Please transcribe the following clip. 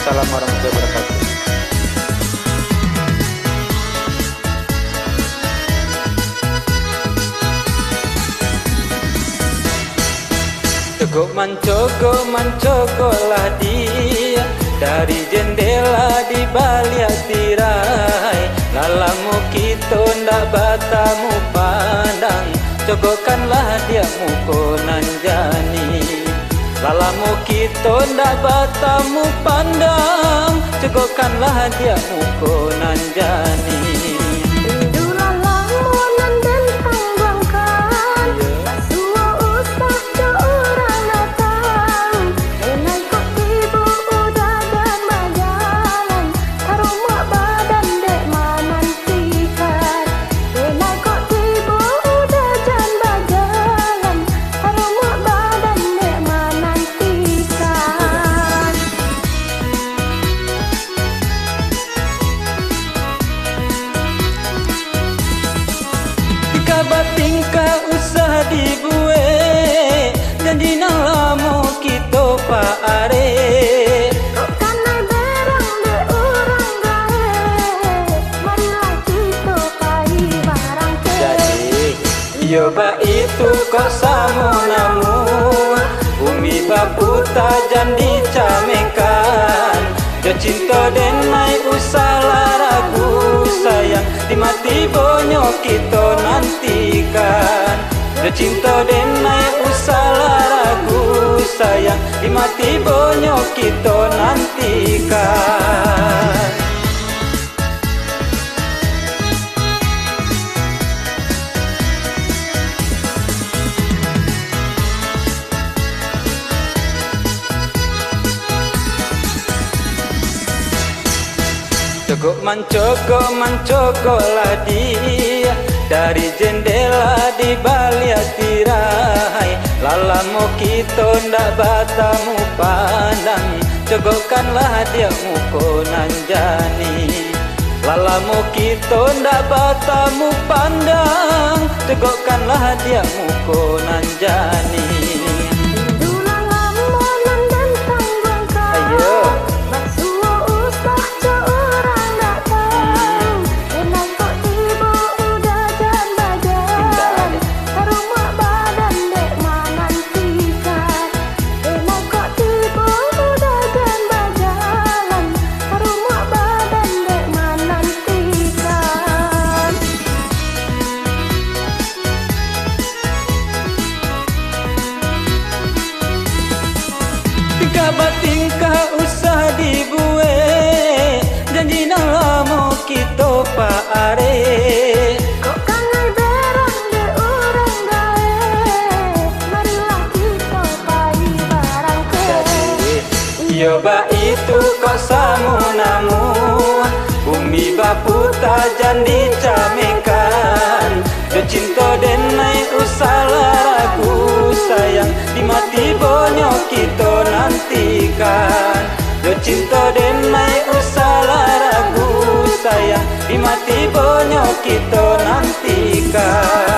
Waalaikumsalam warahmatullahi wabarakatuh. Mencogo-mencogolah dia dari jendela di balik tirai. Lalamu kita ndak batamu pandang, cogokanlah dia mukonan jani. Lalamu kita ndak batamu pandang, cogokanlah dia mukonan jani. Tingkah usah dibuat janji nang lamo kita pak are. Kok kanai berang de orang gae, marilah kita pai barang ke. Jadi yo ba itu kok samo namu, bumi baputa janji camekan. Jo cinta denai usah ragu sayang, di mati bonyo kita nantikan. Jo cinta denai usah ragu sayang, di mati bonyo kita nantikan. Mencogo-mencogolah dia dari jendela di balik tirai. Lalamu kita ndak batamu pandang, cogokanlah dia mukonan jani. Lalamu kita ndak batamu pandang, cogokanlah dia mukonan jani. Tingkah usah dibuat janji nang lamo kita pak are. Kok kanai berang de orang gae, marilah kita pai barang ke. Yo ba itu kok samo namu, bumi baputa janji camekan. Jo cinta denai usah ragu sayang, di mati bonyo kita nantikan. Jo cinta denai usah ragu sayang, di mati bonyo kita nantikan.